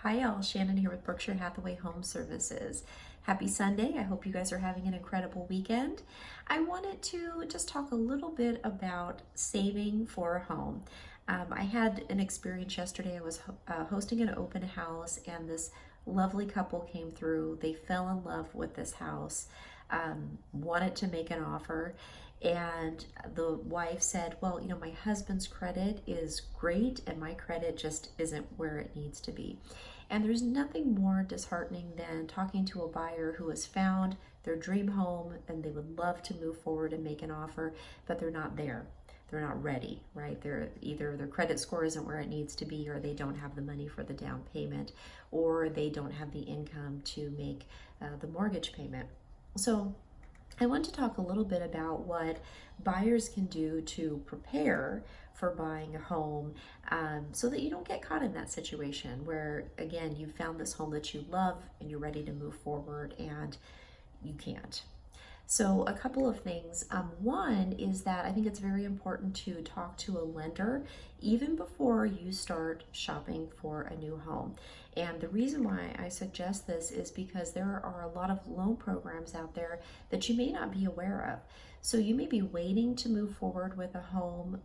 Hi, y'all. Shannon here with Berkshire Hathaway Home Services. Happy Sunday. I hope you guys are having an incredible weekend. I wanted to just talk a little bit about saving for a home. I had an experience yesterday. I was hosting an open house, and this lovely couple came through. They fell in love with this house, wanted to make an offer. And the wife said, well, my husband's credit is great and my credit just isn't where it needs to be. And there's nothing more disheartening than talking to a buyer who has found their dream home and they would love to move forward and make an offer, but they're not there. They're not ready, right? They're either their credit score isn't where it needs to be, or they don't have the money for the down payment, or they don't have the income to make the mortgage payment. So I want to talk a little bit about what buyers can do to prepare for buying a home, so that you don't get caught in that situation where, again, you found this home that you love and you're ready to move forward and you can't. So a couple of things. One is that I think it's very important to talk to a lender even before you start shopping for a new home. And the reason why I suggest this is because there are a lot of loan programs out there that you may not be aware of. So you may be waiting to move forward with a home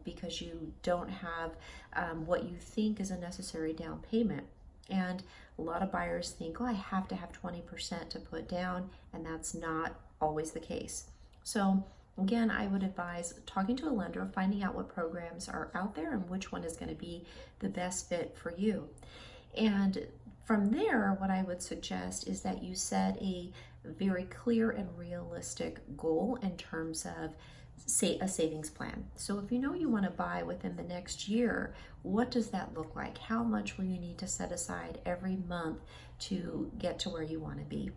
because you don't have what you think is a necessary down payment. And a lot of buyers think, oh, I have to have 20% to put down, and that's not always the case. So again, I would advise talking to a lender, finding out what programs are out there and which one is going to be the best fit for you. And from there, what I would suggest is that you set a very clear and realistic goal in terms of a savings plan. So if you know you want to buy within the next year, what does that look like? How much will you need to set aside every month to get to where you want to be?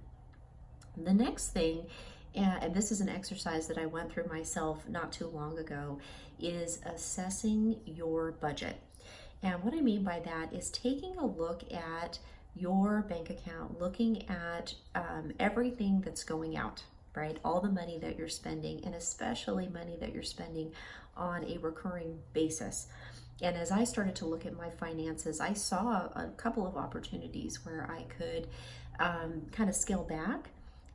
The next thing, and this is an exercise that I went through myself not too long ago, is assessing your budget. And what I mean by that is taking a look at your bank account, looking at everything that's going out, right? All the money that you're spending, and especially money that you're spending on a recurring basis. And as I started to look at my finances, I saw a couple of opportunities where I could kind of scale back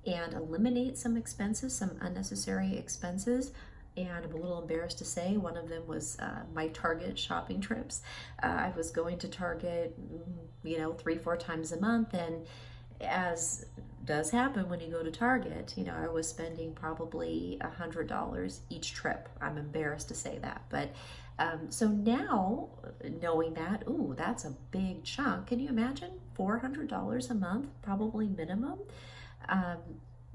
and eliminate some expenses, some unnecessary expenses. And I'm a little embarrassed to say one of them was my Target shopping trips. I was going to Target, 3-4 times a month, and as does happen when you go to Target, I was spending probably $100 each trip. I'm embarrassed to say that, but so now knowing that, ooh, that's a big chunk. Can you imagine $400 a month, probably minimum?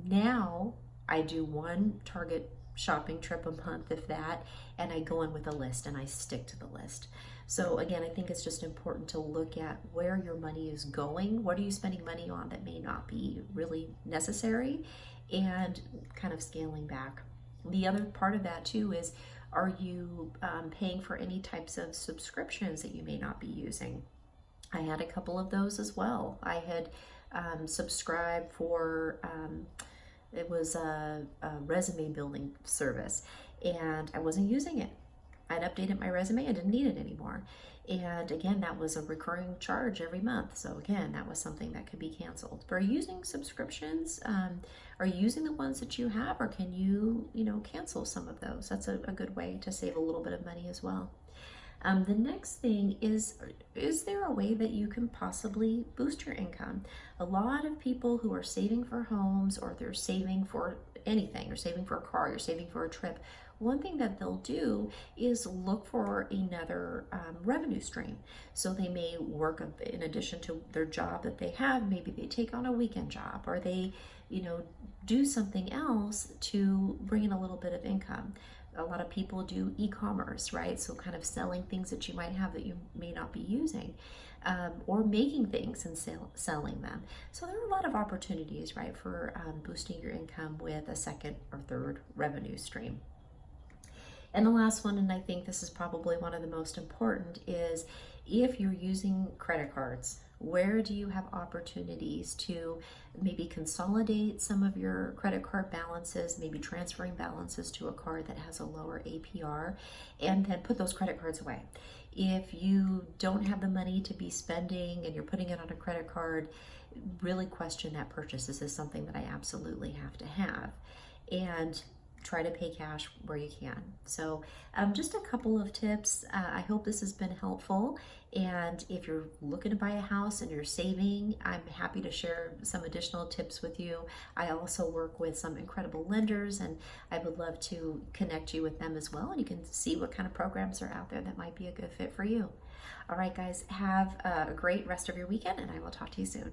Now I do one Target shopping trip a month, if that, and I go in with a list and I stick to the list. So again, I think it's just important to look at where your money is going. What are you spending money on that may not be really necessary, and kind of scaling back. The other part of that too is, are you paying for any types of subscriptions that you may not be using? I had a couple of those as well. I had subscribed for it was a resume building service, and I wasn't using it. I'd updated my resume, I didn't need it anymore. And again, that was a recurring charge every month. So again, that was something that could be canceled. But are you using subscriptions? Are you using the ones that you have, or can you, cancel some of those? That's a good way to save a little bit of money as well. The next thing is there a way that you can possibly boost your income? A lot of people who are saving for homes, or they're saving for anything, you're saving for a car, you're saving for a trip, one thing that they'll do is look for another revenue stream. So they may work in addition to their job that they have, maybe they take on a weekend job, or they, do something else to bring in a little bit of income. A lot of people do e-commerce, right? So kind of selling things that you might have that you may not be using, or making things and selling them. So there are a lot of opportunities, right, for boosting your income with a second or third revenue stream. And the last one, and I think this is probably one of the most important, is if you're using credit cards Where do you have opportunities to maybe consolidate some of your credit card balances, maybe transferring balances to a card that has a lower APR, and then put those credit cards away. If you don't have the money to be spending and you're putting it on a credit card, really question that purchase. Is this something that I absolutely have to have? And try to pay cash where you can. So just a couple of tips. I hope this has been helpful. And if you're looking to buy a house and you're saving, I'm happy to share some additional tips with you. I also work with some incredible lenders, and I would love to connect you with them as well. And you can see what kind of programs are out there that might be a good fit for you. All right, guys, have a great rest of your weekend, and I will talk to you soon.